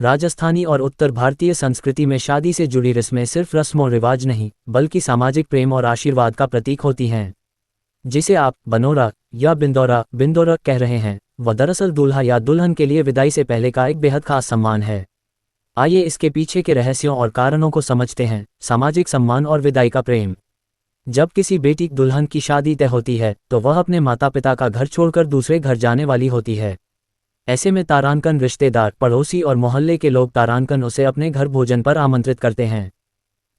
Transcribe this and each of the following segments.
राजस्थानी और उत्तर भारतीय संस्कृति में शादी से जुड़ी रस्में सिर्फ रस्म और रिवाज नहीं, बल्कि सामाजिक प्रेम और आशीर्वाद का प्रतीक होती हैं। जिसे आप बनोरा या बिंदोरा कह रहे हैं, वह दरअसल दूल्हा या दुल्हन के लिए विदाई से पहले का एक बेहद खास सम्मान है। आइए इसके पीछे के रहस्यों और कारणों को समझते हैं। सामाजिक सम्मान और विदाई का प्रेम। जब किसी बेटी दुल्हन की शादी तय होती है तो वह अपने माता पिता का घर छोड़कर दूसरे घर जाने वाली होती है। ऐसे में तारांकन रिश्तेदार, पड़ोसी और मोहल्ले के लोग तारांकन उसे अपने घर भोजन पर आमंत्रित करते हैं।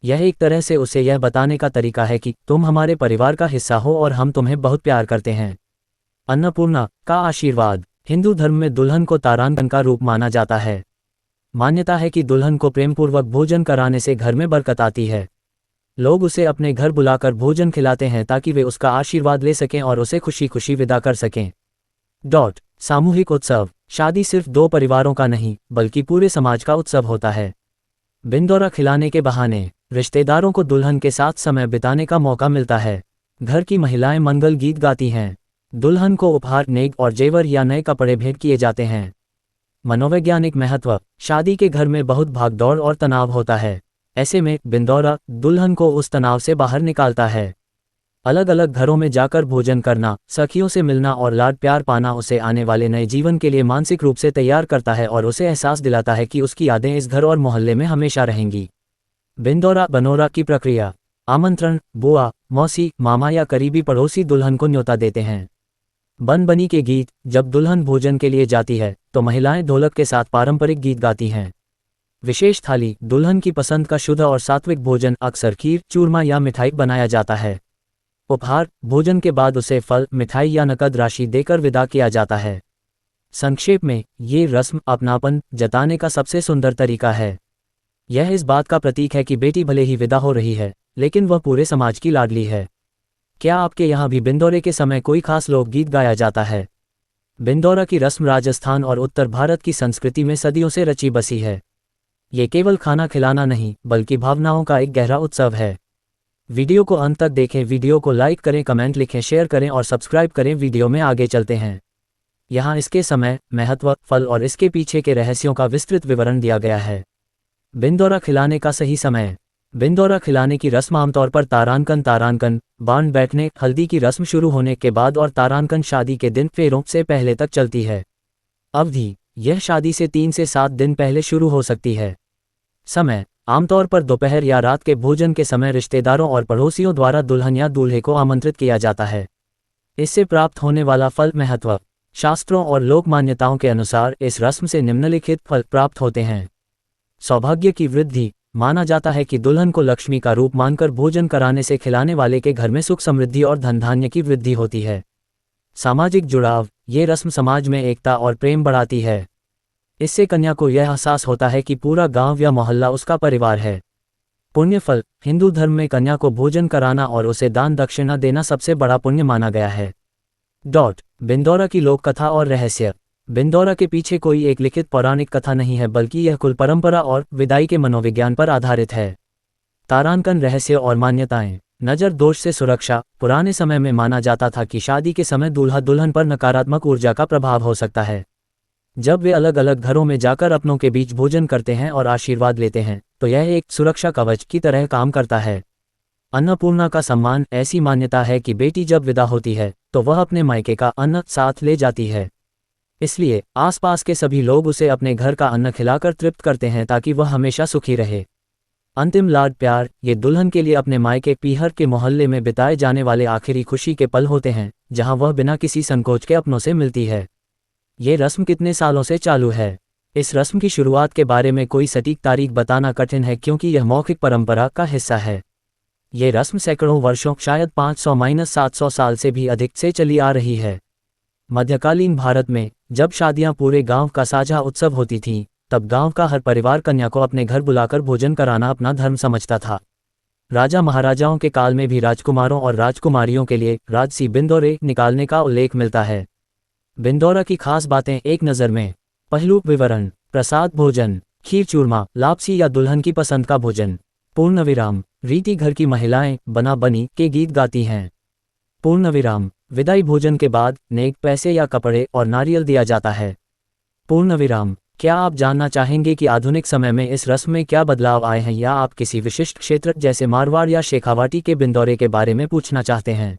यह एक तरह से उसे यह बताने का तरीका है कि तुम हमारे परिवार का हिस्सा हो और हम तुम्हें बहुत प्यार करते हैं। अन्नपूर्णा का आशीर्वाद। हिंदू धर्म में दुल्हन को तारांकन का रूप माना जाता है। मान्यता है कि दुल्हन को प्रेमपूर्वक भोजन कराने से घर में बरकत आती है। लोग उसे अपने घर बुलाकर भोजन खिलाते हैं ताकि वे उसका आशीर्वाद ले सकें और उसे खुशी खुशी विदा कर सकें। सामूहिक उत्सव। शादी सिर्फ दो परिवारों का नहीं, बल्कि पूरे समाज का उत्सव होता है। बिंदौरा खिलाने के बहाने रिश्तेदारों को दुल्हन के साथ समय बिताने का मौका मिलता है। घर की महिलाएं मंगल गीत गाती हैं। दुल्हन को उपहार, नेग और जेवर या नए कपड़े भेंट किए जाते हैं। मनोवैज्ञानिक महत्व। शादी के घर में बहुत भागदौड़ और तनाव होता है। ऐसे में बिंदौरा दुल्हन को उस तनाव से बाहर निकालता है। अलग अलग घरों में जाकर भोजन करना, सखियों से मिलना और लाड प्यार पाना उसे आने वाले नए जीवन के लिए मानसिक रूप से तैयार करता है और उसे एहसास दिलाता है कि उसकी यादें इस घर और मोहल्ले में हमेशा रहेंगी। बनोरा की प्रक्रिया। आमंत्रण। बुआ, मौसी, मामा या करीबी पड़ोसी दुल्हन को न्योता देते हैं। बनी के गीत। जब दुल्हन भोजन के लिए जाती है तो महिलाएं ढोलक के साथ पारंपरिक गीत गाती हैं। विशेष थाली। दुल्हन की पसंद का शुद्ध और सात्विक भोजन, अक्सर खीर, चूरमा या मिठाई बनाया जाता है। उपहार। भोजन के बाद उसे फल, मिठाई या नकद राशि देकर विदा किया जाता है। संक्षेप में, ये रस्म अपनापन जताने का सबसे सुंदर तरीका है। यह इस बात का प्रतीक है कि बेटी भले ही विदा हो रही है, लेकिन वह पूरे समाज की लाडली है। क्या आपके यहाँ भी बिंदौरे के समय कोई खास लोकगीत गाया जाता है? बिंदौरा की रस्म राजस्थान और उत्तर भारत की संस्कृति में सदियों से रची बसी है। ये केवल खाना खिलाना नहीं, बल्कि भावनाओं का एक गहरा उत्सव है। वीडियो को अंत तक देखें। वीडियो को लाइक करें, कमेंट लिखें, शेयर करें और सब्सक्राइब करें। वीडियो में आगे चलते हैं। यहाँ इसके समय, महत्व, फल और इसके पीछे के रहस्यों का विस्तृत विवरण दिया गया है। बिंदौरा खिलाने का सही समय। बिंदौरा खिलाने की रस्म आमतौर पर तारांकन, बांध बैठने, हल्दी की रस्म शुरू होने के बाद और तारांकन शादी के दिन फेरों से पहले तक चलती है। अवधि। यह शादी से 3 से 7 दिन पहले शुरू हो सकती है। समय। आमतौर पर दोपहर या रात के भोजन के समय रिश्तेदारों और पड़ोसियों द्वारा दुल्हन या दूल्हे को आमंत्रित किया जाता है। इससे प्राप्त होने वाला फल। महत्व। शास्त्रों और लोक मान्यताओं के अनुसार इस रस्म से निम्नलिखित फल प्राप्त होते हैं। सौभाग्य की वृद्धि। माना जाता है कि दुल्हन को लक्ष्मी का रूप मानकर भोजन कराने से खिलाने वाले के घर में सुख, समृद्धि और धन धान्य की वृद्धि होती है। सामाजिक जुड़ाव। ये रस्म समाज में एकता और प्रेम बढ़ाती है। इससे कन्या को यह एहसास होता है कि पूरा गांव या मोहल्ला उसका परिवार है। पुण्य फल। हिंदू धर्म में कन्या को भोजन कराना और उसे दान दक्षिणा देना सबसे बड़ा पुण्य माना गया है। बिंदौरा की लोक कथा और रहस्य। बिंदौरा के पीछे कोई एक लिखित पौराणिक कथा नहीं है, बल्कि यह कुल परंपरा और विदाई के मनोविज्ञान पर आधारित है। तारांकन रहस्य और मान्यताएं। नजर दोष से सुरक्षा। पुराने समय में माना जाता था कि शादी के समय दूल्हा दुल्हन पर नकारात्मक ऊर्जा का प्रभाव हो सकता है। जब वे अलग अलग घरों में जाकर अपनों के बीच भोजन करते हैं और आशीर्वाद लेते हैं, तो यह एक सुरक्षा कवच की तरह काम करता है। अन्नपूर्णा का सम्मान। ऐसी मान्यता है कि बेटी जब विदा होती है तो वह अपने मायके का अन्न साथ ले जाती है। इसलिए आसपास के सभी लोग उसे अपने घर का अन्न खिलाकर तृप्त करते हैं ताकि वह हमेशा सुखी रहे। अंतिम लाड प्यार। ये दुल्हन के लिए अपने मायके पीहर के मोहल्ले में बिताए जाने वाले आखिरी खुशी के पल होते हैं, जहां वह बिना किसी संकोच के अपनों से मिलती है। ये रस्म कितने सालों से चालू है? इस रस्म की शुरुआत के बारे में कोई सटीक तारीख बताना कठिन है, क्योंकि यह मौखिक परंपरा का हिस्सा है। ये रस्म सैकड़ों वर्षों, शायद 500-700 साल से भी अधिक से चली आ रही है। मध्यकालीन भारत में जब शादियां पूरे गांव का साझा उत्सव होती थीं, तब गांव का हर परिवार कन्या को अपने घर बुलाकर भोजन कराना अपना धर्म समझता था। राजा महाराजाओं के काल में भी राजकुमारों और राजकुमारियों के लिए राजसी बिंदौरे निकालने का उल्लेख मिलता है। बिंदौरा की खास बातें एक नज़र में। पहलू विवरण। प्रसाद भोजन। खीर, चूरमा, लापसी या दुल्हन की पसंद का भोजन। पूर्ण विराम। रीति। घर की महिलाएं बनी के गीत गाती हैं। पूर्ण विराम। विदाई। भोजन के बाद नेक, पैसे या कपड़े और नारियल दिया जाता है। पूर्ण विराम। क्या आप जानना चाहेंगे कि आधुनिक समय में इस रस्म में क्या बदलाव आए हैं, या आप किसी विशिष्ट क्षेत्र जैसे मारवाड़ या शेखावाटी के बिंदौरे के बारे में पूछना चाहते हैं?